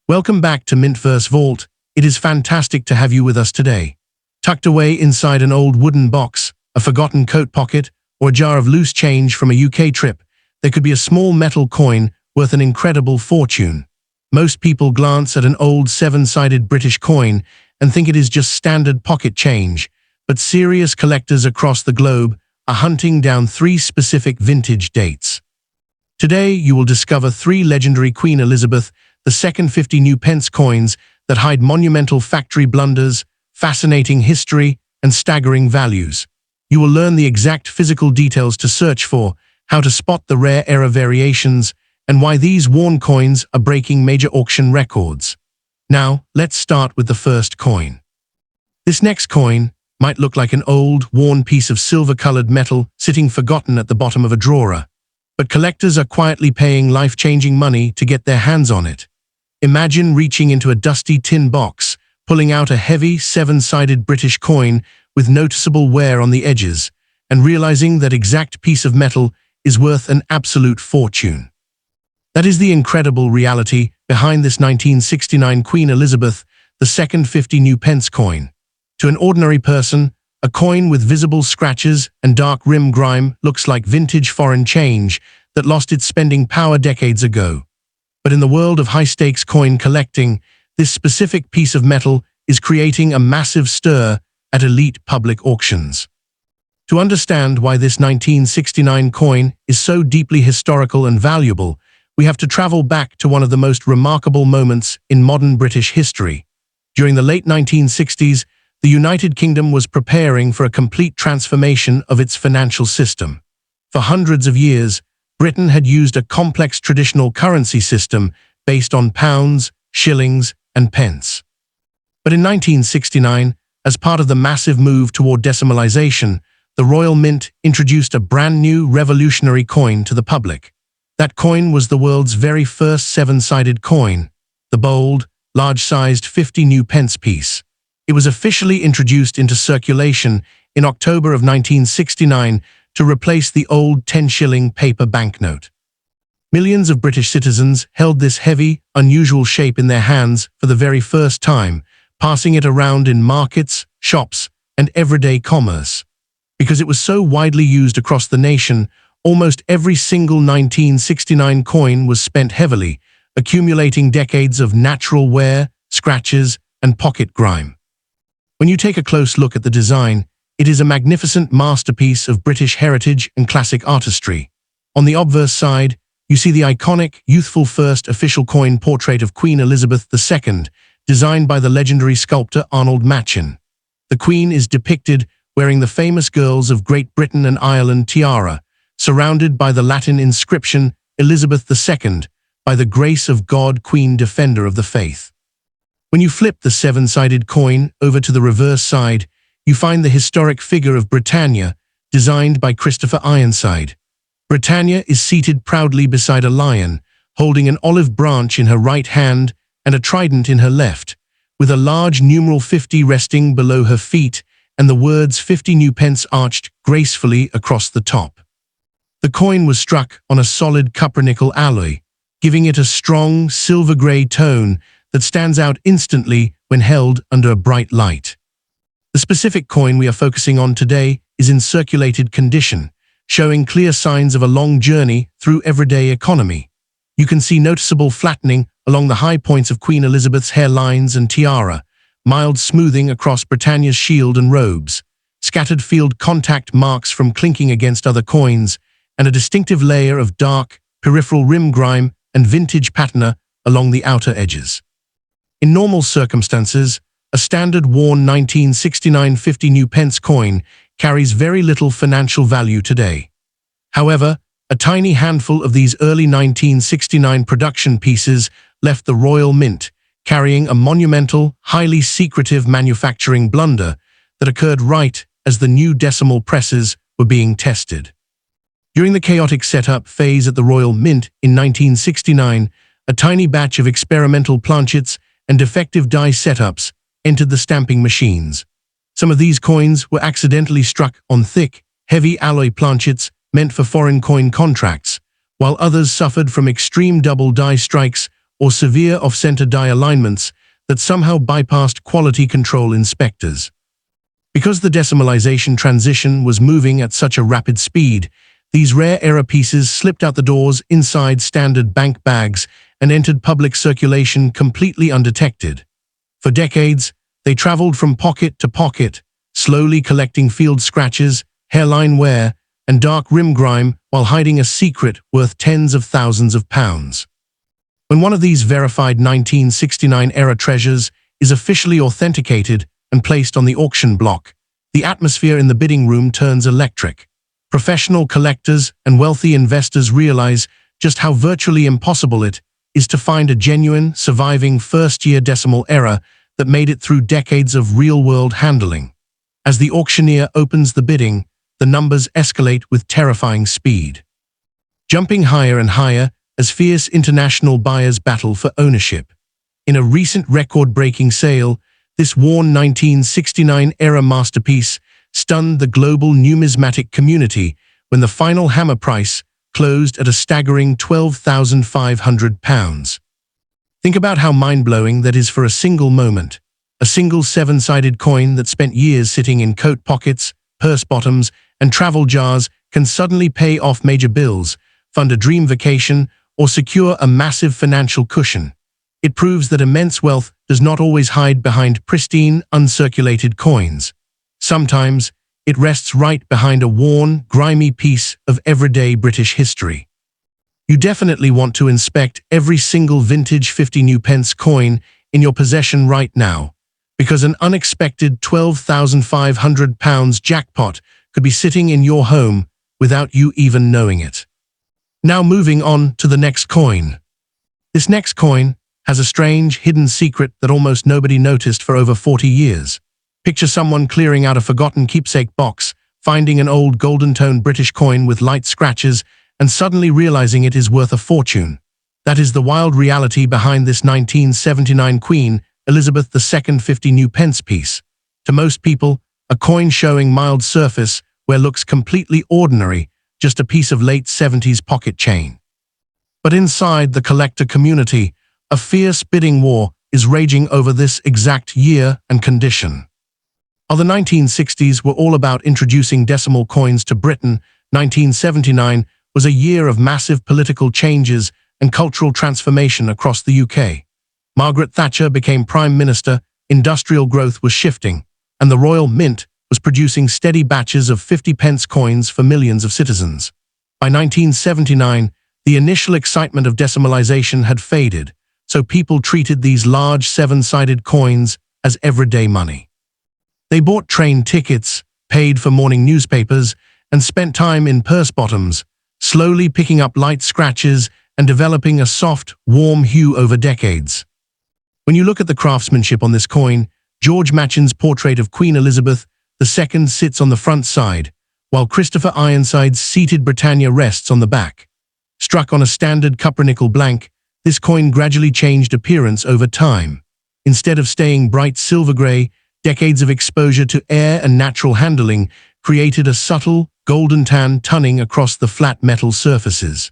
Welcome back to MintVerse Vault. It is fantastic to have you with us today. Tucked away inside an old wooden box, a forgotten coat pocket, or a jar of loose change from a UK trip, there could be a small metal coin worth an incredible fortune. Most people glance at an old seven-sided British coin and think it is just standard pocket change, but serious collectors across the globe are hunting down three specific vintage dates. Today, you will discover three legendary Queen Elizabeth II 50 New Pence coins that hide monumental factory blunders, fascinating history, and staggering values. You will learn the exact physical details to search for, how to spot the rare era variations, and why these worn coins are breaking major auction records. Now, let's start with the first coin. This next coin might look like an old, worn piece of silver-colored metal sitting forgotten at the bottom of a drawer, but collectors are quietly paying life-changing money to get their hands on it. Imagine reaching into a dusty tin box, pulling out a heavy, seven-sided British coin with noticeable wear on the edges, and realizing that exact piece of metal is worth an absolute fortune. That is the incredible reality behind this 1969 Queen Elizabeth II 50 New Pence coin. To an ordinary person, a coin with visible scratches and dark rim grime looks like vintage foreign change that lost its spending power decades ago. But in the world of high-stakes coin collecting, this specific piece of metal is creating a massive stir at elite public auctions. To understand why this 1969 coin is so deeply historical and valuable, we have to travel back to one of the most remarkable moments in modern British history. During the late 1960s, the United Kingdom was preparing for a complete transformation of its financial system. For hundreds of years, Britain had used a complex traditional currency system based on pounds, shillings, and pence. But in 1969, as part of the massive move toward decimalization, the Royal Mint introduced a brand new revolutionary coin to the public. That coin was the world's very first seven-sided coin, the bold, large-sized 50 New Pence piece. It was officially introduced into circulation in October of 1969 to replace the old 10-shilling paper banknote. Millions of British citizens held this heavy, unusual shape in their hands for the very first time, passing it around in markets, shops, and everyday commerce. Because it was so widely used across the nation, almost every single 1969 coin was spent heavily, accumulating decades of natural wear, scratches, and pocket grime. When you take a close look at the design, it is a magnificent masterpiece of British heritage and classic artistry. On the obverse side, you see the iconic, youthful first official coin portrait of Queen Elizabeth II, designed by the legendary sculptor Arnold Machin. The Queen is depicted wearing the famous Girls of Great Britain and Ireland tiara, surrounded by the Latin inscription, Elizabeth II, by the grace of God, Queen Defender of the Faith. When you flip the seven-sided coin over to the reverse side, you find the historic figure of Britannia, designed by Christopher Ironside. Britannia is seated proudly beside a lion, holding an olive branch in her right hand and a trident in her left, with a large numeral 50 resting below her feet and the words 50 New Pence arched gracefully across the top. The coin was struck on a solid copper-nickel alloy, giving it a strong, silver-gray tone that stands out instantly when held under a bright light. The specific coin we are focusing on today is in circulated condition, showing clear signs of a long journey through everyday economy. You can see noticeable flattening along the high points of Queen Elizabeth's hairlines and tiara, mild smoothing across Britannia's shield and robes, scattered field contact marks from clinking against other coins, and a distinctive layer of dark, peripheral rim grime and vintage patina along the outer edges. In normal circumstances, a standard worn 1969 50 New Pence coin carries very little financial value today. However, a tiny handful of these early 1969 production pieces left the Royal Mint, carrying a monumental, highly secretive manufacturing blunder that occurred right as the new decimal presses were being tested. During the chaotic setup phase at the Royal Mint in 1969, a tiny batch of experimental planchets and defective die setups entered the stamping machines. Some of these coins were accidentally struck on thick, heavy alloy planchets meant for foreign coin contracts, while others suffered from extreme double die strikes or severe off-center die alignments that somehow bypassed quality control inspectors. Because the decimalization transition was moving at such a rapid speed, these rare error pieces slipped out the doors inside standard bank bags and entered public circulation completely undetected. For decades, they traveled from pocket to pocket, slowly collecting field scratches, hairline wear, and dark rim grime while hiding a secret worth tens of thousands of pounds. When one of these verified 1969-era treasures is officially authenticated and placed on the auction block, the atmosphere in the bidding room turns electric. Professional collectors and wealthy investors realize just how virtually impossible it is to find a genuine, surviving first-year decimal error that made it through decades of real-world handling. As the auctioneer opens the bidding, the numbers escalate with terrifying speed, jumping higher and higher as fierce international buyers battle for ownership. In a recent record-breaking sale, this worn 1969-era masterpiece stunned the global numismatic community when the final hammer price closed at a staggering £12,500. Think about how mind-blowing that is for a single moment. A single seven-sided coin that spent years sitting in coat pockets, purse bottoms, and travel jars can suddenly pay off major bills, fund a dream vacation, or secure a massive financial cushion. It proves that immense wealth does not always hide behind pristine, uncirculated coins. Sometimes, it rests right behind a worn, grimy piece of everyday British history. You definitely want to inspect every single vintage 50 New Pence coin in your possession right now, because an unexpected £12,500 jackpot could be sitting in your home without you even knowing it. Now moving on to the next coin. This next coin has a strange, hidden secret that almost nobody noticed for over 40 years. Picture someone clearing out a forgotten keepsake box, finding an old golden-toned British coin with light scratches, and suddenly realizing it is worth a fortune. That is the wild reality behind this 1979 Queen Elizabeth II 50 New Pence piece. To most people, a coin showing mild surface where looks completely ordinary, just a piece of late 70s pocket chain. But inside the collector community, a fierce bidding war is raging over this exact year and condition. While the 1960s were all about introducing decimal coins to Britain, 1979 was a year of massive political changes and cultural transformation across the UK. Margaret Thatcher became Prime Minister, industrial growth was shifting, and the Royal Mint was producing steady batches of 50-pence coins for millions of citizens. By 1979, the initial excitement of decimalization had faded, so people treated these large seven-sided coins as everyday money. They bought train tickets, paid for morning newspapers, and spent time in purse bottoms, slowly picking up light scratches and developing a soft, warm hue over decades. When you look at the craftsmanship on this coin, George Machin's portrait of Queen Elizabeth II sits on the front side, while Christopher Ironside's seated Britannia rests on the back. Struck on a standard copper-nickel blank, this coin gradually changed appearance over time. Instead of staying bright silver grey, decades of exposure to air and natural handling created a subtle, golden tan tunning across the flat metal surfaces.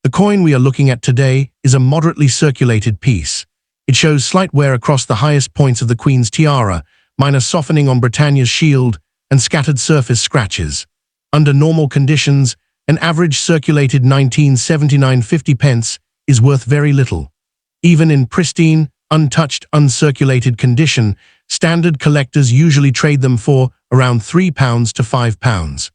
The coin we are looking at today is a moderately circulated piece. It shows slight wear across the highest points of the Queen's tiara, minor softening on Britannia's shield, and scattered surface scratches. Under normal conditions, an average circulated 1979 50 pence is worth very little. Even in pristine, untouched, uncirculated condition, standard collectors usually trade them for around £3 to £5.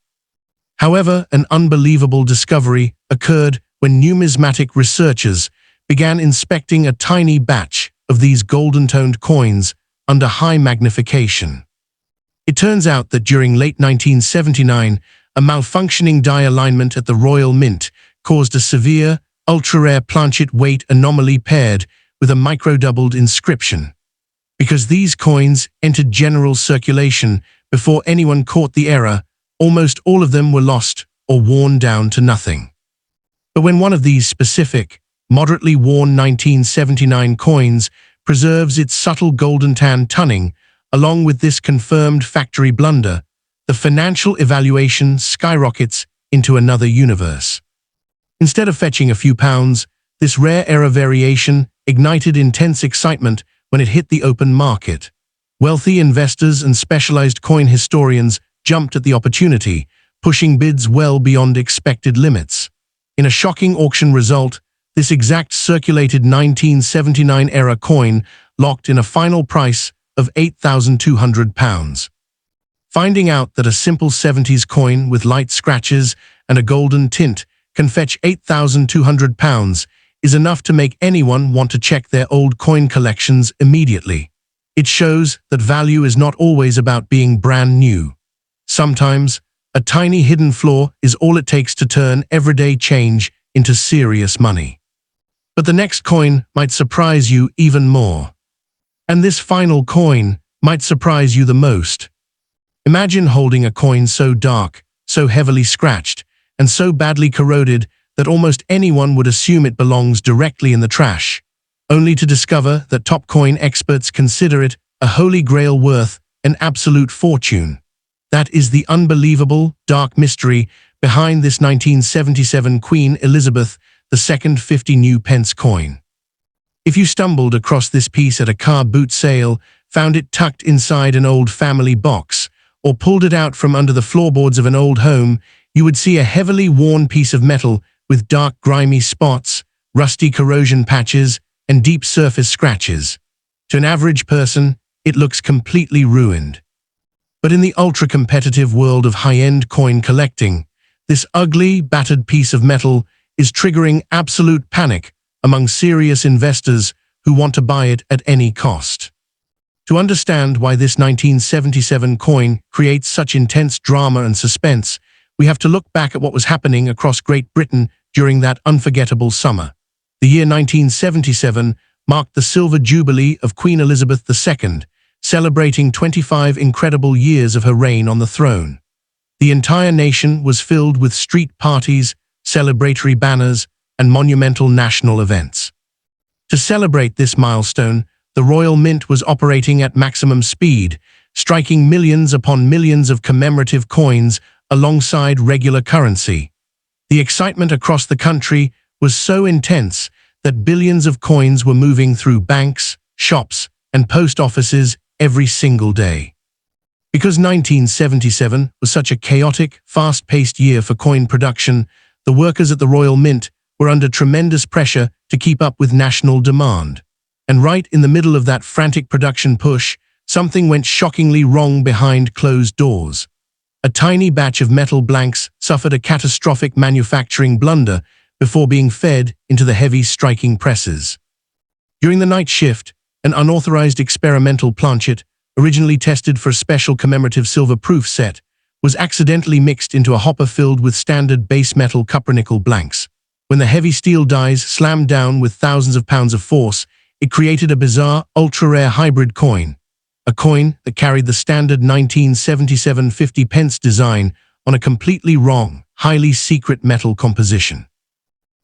However, an unbelievable discovery occurred when numismatic researchers began inspecting a tiny batch of these golden-toned coins under high magnification. It turns out that during late 1979, a malfunctioning die alignment at the Royal Mint caused a severe, ultra-rare planchet weight anomaly paired with a micro-doubled inscription. Because these coins entered general circulation before anyone caught the error, almost all of them were lost or worn down to nothing. But when one of these specific, moderately worn 1979 coins preserves its subtle golden tan tunning, along with this confirmed factory blunder, the financial evaluation skyrockets into another universe. Instead of fetching a few pounds, This rare error variation ignited intense excitement when it hit the open market. Wealthy investors and specialized coin historians jumped at the opportunity, pushing bids well beyond expected limits. In a shocking auction result, this exact circulated 1979-era coin locked in a final price of £8,200. Finding out that a simple 70s coin with light scratches and a golden tint can fetch £8,200 is enough to make anyone want to check their old coin collections immediately. It shows that value is not always about being brand new. Sometimes, a tiny hidden flaw is all it takes to turn everyday change into serious money. But the next coin might surprise you even more. And this final coin might surprise you the most. Imagine holding a coin so dark, so heavily scratched, and so badly corroded that almost anyone would assume it belongs directly in the trash, only to discover that top coin experts consider it a holy grail worth an absolute fortune. That is the unbelievable, dark mystery behind this 1977 Queen Elizabeth II 50 New Pence coin. If you stumbled across this piece at a car boot sale, found it tucked inside an old family box, or pulled it out from under the floorboards of an old home, you would see a heavily worn piece of metal with dark grimy spots, rusty corrosion patches, and deep surface scratches. To an average person, it looks completely ruined. But in the ultra-competitive world of high-end coin collecting, this ugly, battered piece of metal is triggering absolute panic among serious investors who want to buy it at any cost. To understand why this 1977 coin creates such intense drama and suspense, we have to look back at what was happening across Great Britain during that unforgettable summer. The year 1977 marked the silver jubilee of Queen Elizabeth II, celebrating 25 incredible years of her reign on the throne. The entire nation was filled with street parties, celebratory banners, and monumental national events. To celebrate this milestone, the Royal Mint was operating at maximum speed, striking millions upon millions of commemorative coins alongside regular currency. The excitement across the country was so intense that billions of coins were moving through banks, shops, and post offices every single day. Because 1977 was such a chaotic, fast-paced year for coin production, the workers at the Royal Mint were under tremendous pressure to keep up with national demand. And right in the middle of that frantic production push, something went shockingly wrong behind closed doors. A tiny batch of metal blanks suffered a catastrophic manufacturing blunder before being fed into the heavy striking presses. During the night shift, an unauthorized experimental planchet, originally tested for a special commemorative silver-proof set, was accidentally mixed into a hopper filled with standard base metal cupronickel blanks. When the heavy steel dies slammed down with thousands of pounds of force, it created a bizarre, ultra-rare hybrid coin. A coin that carried the standard 1977 50 pence design on a completely wrong, highly secret metal composition.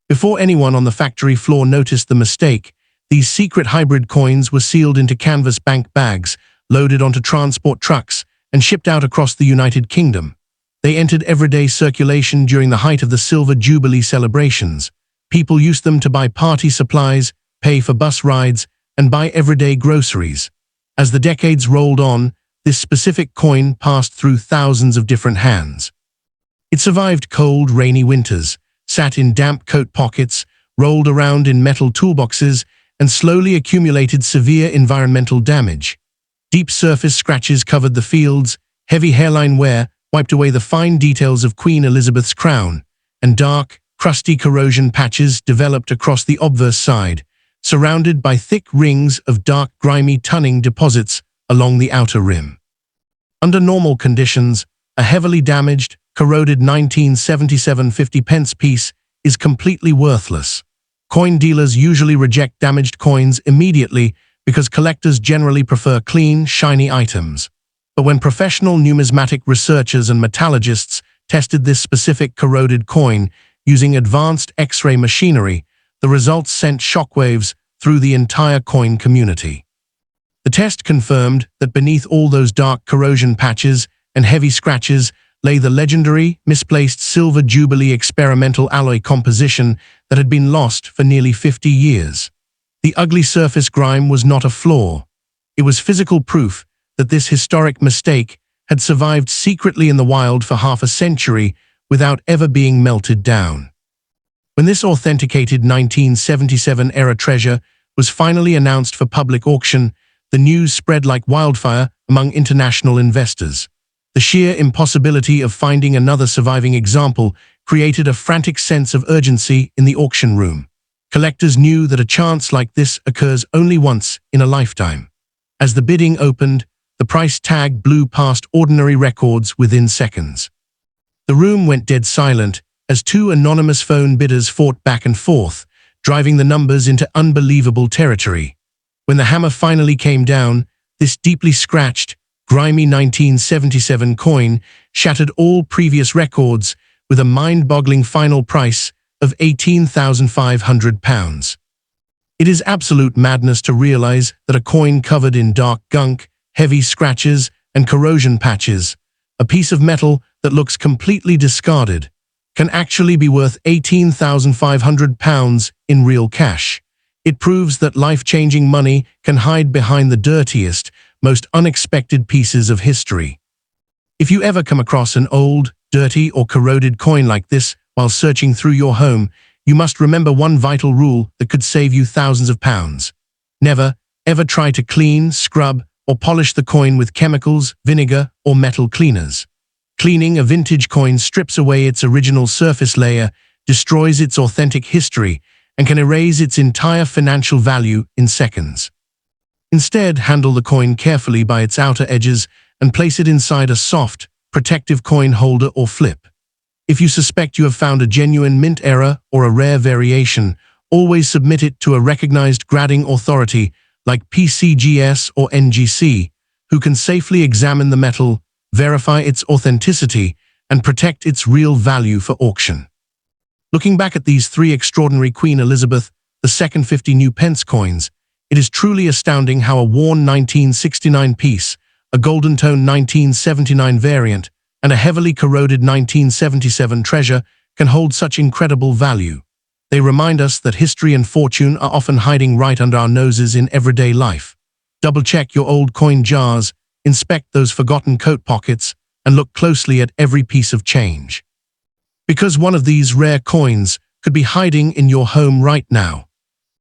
Before anyone on the factory floor noticed the mistake, these secret hybrid coins were sealed into canvas bank bags, loaded onto transport trucks, and shipped out across the United Kingdom. They entered everyday circulation during the height of the Silver Jubilee celebrations. People used them to buy party supplies, pay for bus rides, and buy everyday groceries. As the decades rolled on, this specific coin passed through thousands of different hands. It survived cold, rainy winters, sat in damp coat pockets, rolled around in metal toolboxes, and slowly accumulated severe environmental damage. Deep surface scratches covered the fields, heavy hairline wear wiped away the fine details of Queen Elizabeth's crown, and dark, crusty corrosion patches developed across the obverse side, surrounded by thick rings of dark, grimy tunning deposits along the outer rim. Under normal conditions, a heavily damaged, corroded 1977 50 pence piece is completely worthless. Coin dealers usually reject damaged coins immediately because collectors generally prefer clean, shiny items. But when professional numismatic researchers and metallurgists tested this specific corroded coin using advanced X-ray machinery, the results sent shockwaves through the entire coin community. The test confirmed that beneath all those dark corrosion patches and heavy scratches lay the legendary, misplaced silver jubilee experimental alloy composition that had been lost for nearly 50 years. The ugly surface grime was not a flaw. It was physical proof that this historic mistake had survived secretly in the wild for half a century without ever being melted down. When this authenticated 1977-era treasure was finally announced for public auction, the news spread like wildfire among international investors. The sheer impossibility of finding another surviving example created a frantic sense of urgency in the auction room. Collectors knew that a chance like this occurs only once in a lifetime. As the bidding opened, the price tag blew past ordinary records within seconds. The room went dead silent as two anonymous phone bidders fought back and forth, driving the numbers into unbelievable territory. When the hammer finally came down, this deeply scratched, grimy 1977 coin shattered all previous records with a mind-boggling final price of £18,500. It is absolute madness to realize that a coin covered in dark gunk, heavy scratches, and corrosion patches, a piece of metal that looks completely discarded, can actually be worth £18,500 in real cash. It proves that life-changing money can hide behind the dirtiest, most unexpected pieces of history. If you ever come across an old, dirty, or corroded coin like this while searching through your home, you must remember one vital rule that could save you thousands of pounds. Never, ever try to clean, scrub, or polish the coin with chemicals, vinegar, or metal cleaners. Cleaning a vintage coin strips away its original surface layer, destroys its authentic history, and can erase its entire financial value in seconds. Instead, handle the coin carefully by its outer edges and place it inside a soft, protective coin holder or flip. If you suspect you have found a genuine mint error or a rare variation, always submit it to a recognized grading authority like PCGS or NGC, who can safely examine the metal, verify its authenticity, and protect its real value for auction. Looking back at these three extraordinary Queen Elizabeth II 50 New Pence coins, it is truly astounding how a worn 1969 piece, a golden tone 1979 variant, and a heavily corroded 1977 treasure can hold such incredible value. They remind us that history and fortune are often hiding right under our noses in everyday life. Double-check your old coin jars, inspect those forgotten coat pockets, and look closely at every piece of change. Because one of these rare coins could be hiding in your home right now.